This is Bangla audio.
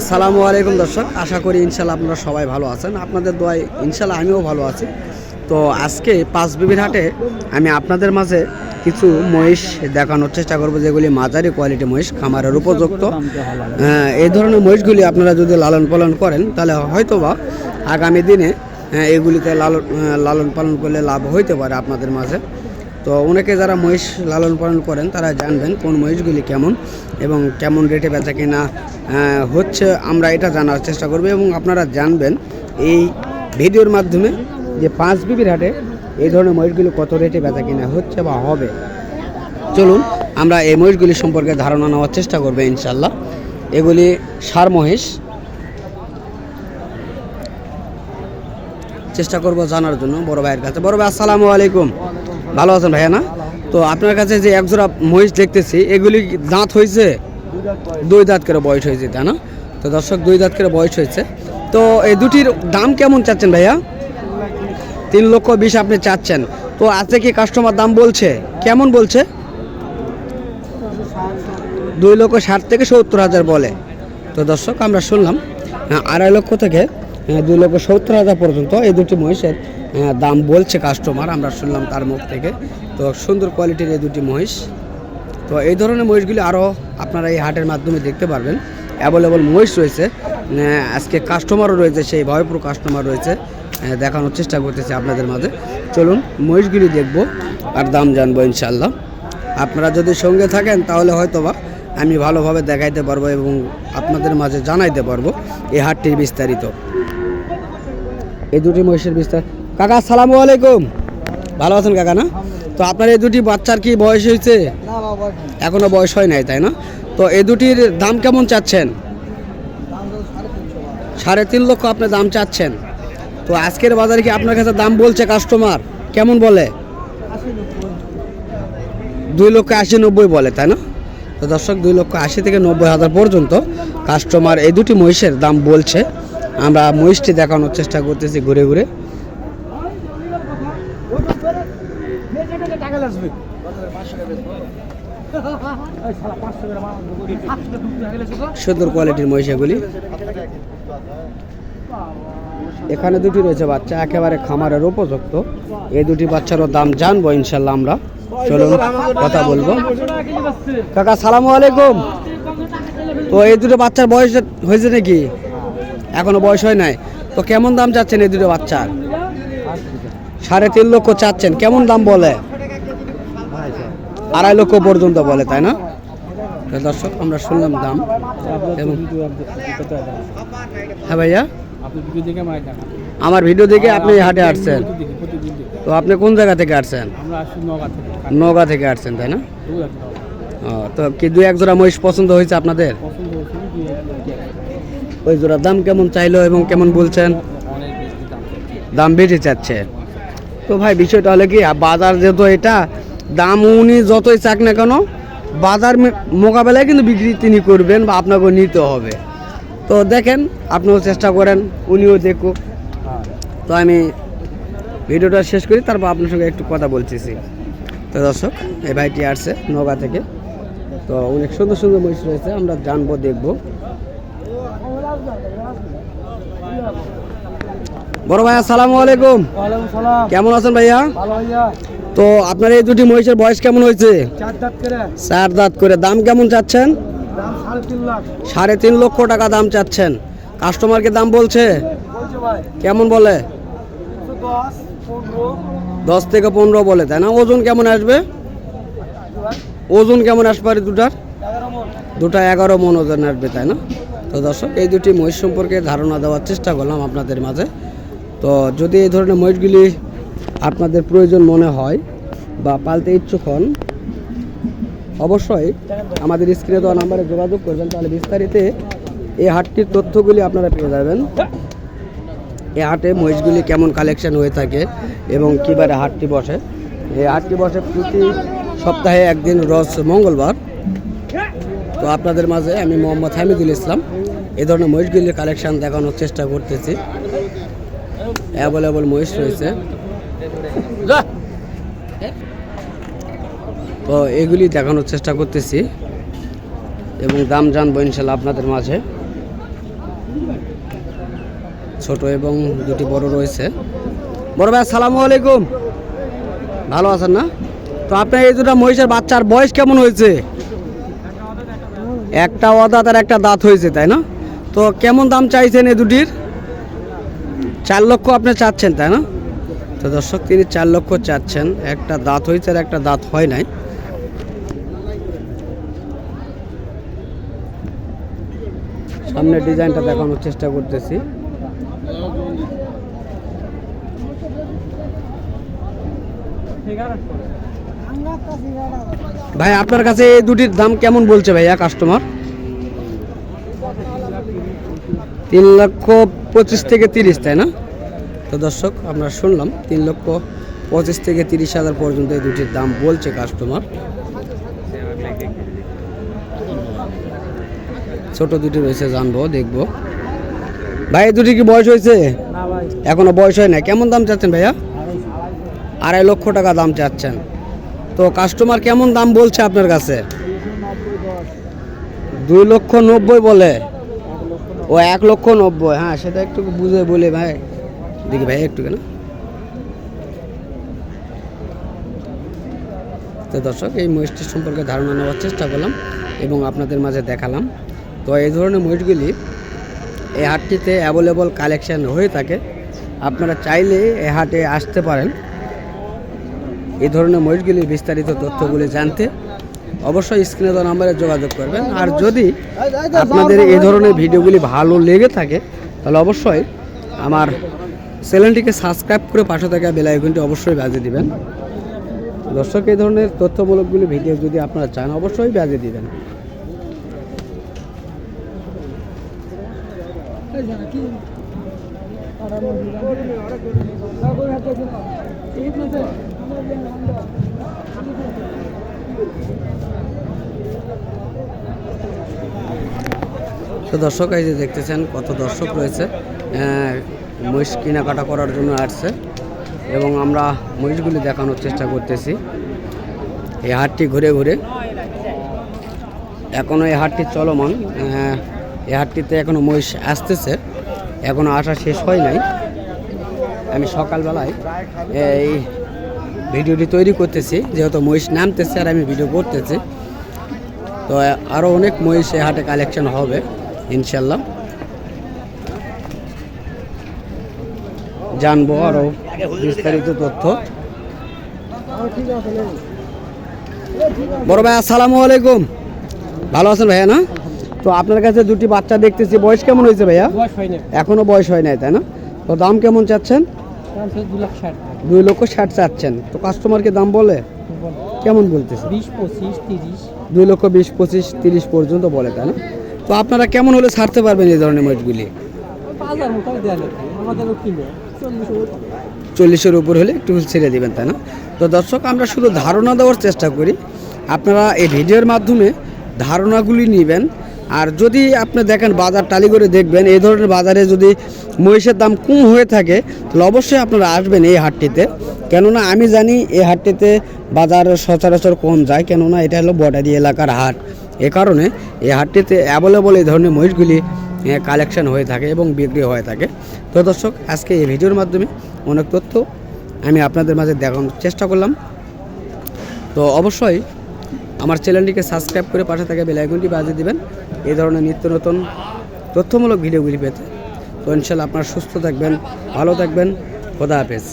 আসসালামু আলাইকুম দর্শক, আশা করি ইনশাল্লাহ আপনারা সবাই ভালো আছেন। আপনাদের দোয়ায় ইনশাল্লাহ আমিও ভালো আছি। তো আজকে পাঁচবিবির হাটে আমি আপনাদের মাঝে কিছু মহিষ দেখানোর চেষ্টা করব, যেগুলি মাঝারি কোয়ালিটি মহিষ, খামারের উপযুক্ত। এই ধরনের মহিষগুলি আপনারা যদি লালন পালন করেন তাহলে হয়তোবা আগামী দিনে এগুলিতে লালন পালন করলে লাভ হইতে পারে আপনাদের মাঝে। তো অনেকে যারা মহিষ লালন পালন করেন তারা জানবেন কোন মহিষগুলি কেমন এবং কেমন রেটে বেচা কিনা হচ্ছে, আমরা এটা জানার চেষ্টা করব এবং আপনারা জানবেন এই ভিডিওর মাধ্যমে যে পাঁচবিবির হাটে এই ধরনের মহিষগুলি কত রেটে বেচা কিনা হচ্ছে বা হবে। চলুন আমরা এই মহিষগুলি সম্পর্কে ধারণা নেওয়ার চেষ্টা করব ইনশাল্লাহ। এগুলি ষাঁড় মহিষ, চেষ্টা করব জানার জন্য বড় ভাইয়ের কাছে। বড় ভাই আসসালামু আলাইকুম, ভালো আছেন ভাইয়া? না, তো আপনার কাছে যে একজোড়া মহিষ দেখতেছি, এগুলি দাঁত হয়েছে? দুই দাঁত করে বয়স হয়েছে, তাই না? তো দর্শক, দুই দাঁত করে বয়স হয়েছে। তো এই দুটির দাম কেমন চাচ্ছেন ভাইয়া? 3,20,000 আপনি চাচ্ছেন। তো আজকে কি কাস্টমার দাম বলছে? কেমন বলছে? 2,60,000 থেকে 70,000 বলে। তো দর্শক, আমরা শুনলাম 2.5 লক্ষ থেকে 2,70,000 পর্যন্ত এই দুটি মহিষের দাম বলছে কাস্টমার, আমরা শুনলাম তার মুখ থেকে। তো সুন্দর কোয়ালিটির এই দুটি মহিষ। তো এই ধরনের মহিষগুলি আরও আপনারা এই হাটের মাধ্যমে দেখতে পারবেন। অ্যাভেলেবল মহিষ রয়েছে, আজকে কাস্টমারও রয়েছে, সেই ভয়পুর কাস্টমার রয়েছে, দেখানোর চেষ্টা করতেছি আপনাদের মাঝে। চলুন মহিষগুলি দেখব আর দাম জানবো ইনশাল্লাহ। আপনারা যদি সঙ্গে থাকেন তাহলে হয়তোবা আমি ভালোভাবে দেখাইতে পারবো এবং আপনাদের মাঝে জানাইতে পারবো এই হাটটির বিস্তারিত। এই দুটি মহিষের বিস্তার। কাকা আসসালামু আলাইকুম, ভালো আছেন কাকা? না, তো আপনার এই দুটি বাচ্চার কি বয়স হয়েছে? এখনো বয়স হয় নাই, তাই না? তো এই দুটির দাম কেমন চাচ্ছেন? 3.5 লক্ষ আপনি দাম চাচ্ছেন। তো আজকের বাজারে কি আপনার কাছে দাম বলছে কাস্টমার? কেমন বলে? 2,80,90 বলে, তাই না? তো দর্শক, 2,80,000 থেকে 90,000 পর্যন্ত কাস্টমার এই দুটি মহিষের দাম বলছে। আমরা মহিষটি দেখানোর চেষ্টা করতেছি ঘুরে ঘুরে। সুন্দর কোয়ালিটির মহিষ এগুলি। এখানে দুটি রয়েছে বাচ্চা, একেবারে খামারের উপযুক্ত। এই দুটি বাচ্চারও দাম জানবো ইনশাল্লাহ আমরা। চলুন কথা বলবো। কাকা সালামু আলাইকুম। তো এই দুটো বাচ্চার বয়স হয়েছে নাকি? এখনো বয়স হয় নাই। তো কেমন দাম চাচ্ছেন এই দুটো বাচ্চার? 3.5 লক্ষ চাচ্ছেন। কেমন দাম বলে? 2.5 লক্ষ পর্যন্ত বলে, তাই না? দর্শক, আমরা শুনলাম দাম। হ্যাঁ ভাইয়া, আমার ভিডিও দেখে আপনি হাটে আসছেন? তো আপনি কোন জায়গা থেকে আসছেন? নওগাঁ থেকে আসছেন, তাই না? তো কি 2-1 জোড়া মহিষ পছন্দ হয়েছে আপনাদের? ওই জোড়ার দাম কেমন চাইলো এবং কেমন বলছেন? দাম বেশি চাচ্ছে। তো ভাই, বিষয়টা হলে কি, বাজার যেহেতু এটা, দাম উনি যতই চাক না কেন, বাজার মোকাবেলায় কিন্তু বিক্রি তিনি করবেন বা আপনাকে নিতে হবে। তো দেখেন, আপনিও চেষ্টা করেন, উনিও দেখুক। তো আমি ভিডিওটা শেষ করি, তারপর আপনার সঙ্গে একটু কথা বলতেছি। তো দর্শক, এই ভাইটি আসছে নওগাঁ থেকে। তো অনেক সুন্দর সুন্দর মহিষ রয়েছে, আমরা জানবো, দেখবো। বড় ভাই আসসালামু আলাইকুম। কেমন আছেন ভাইয়া? তো আপনার এই দুটি মহিষের বয়স কেমন হয়েছে? 4 দাঁত করে। দাম কেমন চাচ্ছেন? 3.5 লক্ষ টাকা দাম চাচ্ছেন। কাস্টমারকে দাম বলছে? কেমন বলে? 10 থেকে 15 বলে, তাই না? ওজন কেমন আসবে? ওজন কেমন আসবে দুটার? 11 মণ ওজন আসবে, তাই না? তো দর্শক, এই দুটি মহিষ সম্পর্কে ধারণা দেওয়ার চেষ্টা করলাম আপনাদের মাঝে। তো যদি এই ধরনের মহিষগুলি আপনাদের প্রয়োজন মনে হয় বা পালতে ইচ্ছুক হন, অবশ্যই আমাদের স্ক্রিনে দেওয়া নাম্বারে যোগাযোগ করবেন, তাহলে বিস্তারিত এই হাটটির তথ্যগুলি আপনারা পেয়ে যাবেন। এই হাটে মহিষগুলি কেমন কালেকশন হয়ে থাকে এবং কীবারে হাটটি বসে। এই হাটটি বসে প্রতি সপ্তাহে একদিন, রোজ মঙ্গলবার। তো আপনাদের মাঝে আমি মোহাম্মদ হামিদুল ইসলাম এই ধরনের মহিষগুলির কালেকশন দেখানোর চেষ্টা করতেছি। অ্যাভেলেবল মহিষ রয়েছে, তো এগুলি দেখানোর চেষ্টা করতেছি এবং দাম জানবো ইনশাল্লাহ আপনাদের মাঝে। ছোট এবং দুটি বড় রয়েছে। বড় ভাই আসসালামু আলাইকুম, ভালো আছেন না? তো আপনার এই দুটো মহিষের বাচ্চার বয়স কেমন হয়েছে? একটা অদাঁত আর একটা দাঁত হয়েছে, তাই না? তো কেমন দাম চাইছেন এই দুটির? 4 লক্ষ আপনি চাচ্ছেন, তাই না? তো দর্শক, তিনি 4 লক্ষ চাচ্ছেন। একটা দাঁত হয়েছে আর একটা দাঁত হয় নাই। সামনে ডিজাইনটা দেখানোর চেষ্টা করতেছি। ভাই আপনার কাছে এই দুটির দাম কেমন বলছে ভাইয়া কাস্টমার? 3,25,000 থেকে 30, তাই না? তো দর্শক, আমরা শুনলাম 3,25,000 থেকে 30,000 পর্যন্ত এই দুটির দাম বলছে কাস্টমার। ছোট দুটি রয়েছে, জানবো, দেখবো। ভাই এই দুটি কি বয়স হয়েছে? এখনো বয়স হয় না। কেমন দাম চাচ্ছেন ভাইয়া? 2.5 লক্ষ টাকা দাম চাচ্ছেন। তো কাস্টমার কেমন দাম বলছে আপনার কাছে? 2,90,000 বলে। ও 1,90,000। হ্যাঁ, সেটা একটু বুঝে বলে ভাই, দেখি ভাই একটু কেন। তো দর্শক, এই মহিষটির সম্পর্কে ধারণা নেওয়ার চেষ্টা করলাম এবং আপনাদের মাঝে দেখালাম। তো এই ধরনের মহিষগুলি এই হাটটিতে অ্যাভেলেবল কালেকশান হয়ে থাকে। আপনারা চাইলে এই হাটে আসতে পারেন। এই ধরনের মহিষগুলির বিস্তারিত তথ্যগুলি জানতে অবশ্যই স্ক্রিনে দেওয়া নাম্বারে যোগাযোগ করবেন। আর যদি আপনাদের এই ধরনের ভিডিওগুলি ভালো লেগে থাকে তাহলে অবশ্যই আমার চ্যানেলটিকে সাবস্ক্রাইব করে পাশে থাকা বেল আইকনটি অবশ্যই বাজিয়ে দিবেন। দর্শক, এই ধরনের তথ্যমূলকগুলি ভিডিও যদি আপনারা চান অবশ্যই বাজিয়ে দিবেন। তো দর্শক, এই যে দেখতেছেন কত দর্শক রয়েছে মহিষ কেনাকাটা করার জন্য আসছে এবং আমরা মহিষগুলি দেখানোর চেষ্টা করতেছি এই হাটটি ঘুরে ঘুরে। এখনও এই হাটটি চলমান। এই হাটটিতে এখনও মহিষ আসতেছে, এখনও আসা শেষ হয় নাই। আমি সকালবেলায় এই ভিডিওটি তৈরি করতেছি, যেহেতু মহিষ নামতেছে আর আমি ভিডিও করতেছি। তো আরও অনেক মহিষ এই হাটে কালেকশন হবে ইনশাল্লাহ। জানবো আরও বিস্তারিত তথ্য। বড় ভাই আসসালামু আলাইকুম, ভালো আছেন ভাইয়া না? তো আপনার কাছে দুটি বাচ্চা দেখতেছি, বয়স কেমন হয়েছে ভাইয়া? এখনো বয়স হয় নাই, তাই না? তো দাম কেমন চাচ্ছেন? 2,60,000 চাচ্ছেন। তো কাস্টমারকে দাম বলে কেমন বলতেছে? 2,20,000, 30 পর্যন্ত বলে, তাই না? তো আপনারা কেমন হলে ছাড়তে পারবেন এই ধরনের মাছগুলি? 40-এর উপর হলে একটু ছেড়ে দেবেন, তাই না? তো দর্শক, আমরা শুধু ধারণা দেওয়ার চেষ্টা করি, আপনারা এই ভিডিওর মাধ্যমে ধারণাগুলি নেবেন। আর যদি আপনি দেখেন বাজার টালি করে দেখবেন এই ধরনের বাজারে যদি মহিষের দাম কম হয়ে থাকে তাহলে অবশ্যই আপনারা আসবেন এই হাটটিতে। কেননা আমি জানি এই হাটটিতে বাজার সচরাচর কম যায়, কেননা এটা হলো বর্ডারি এলাকার হাট। এ কারণে এই হাটটিতে অ্যাভেলেবল এই ধরনের মহিষগুলি কালেকশন হয়ে থাকে এবং বিক্রি হয়ে থাকে। তো দর্শক, আজকে এই ভিডিওর মাধ্যমে অনেক তথ্য আমি আপনাদের মাঝে দেখানোর চেষ্টা করলাম। তো অবশ্যই আমার চ্যানেলটিকে সাবস্ক্রাইব করে পাশে থাকা বেল আইকনটি বাজিয়ে দিবেন এই ধরনের নিত্য নতুন তথ্যমূলক ভিডিওগুলি পেতে। তো ইনশাআল্লাহ আপনারা সুস্থ থাকবেন, ভালো থাকবেন। খোদা হাফেজ।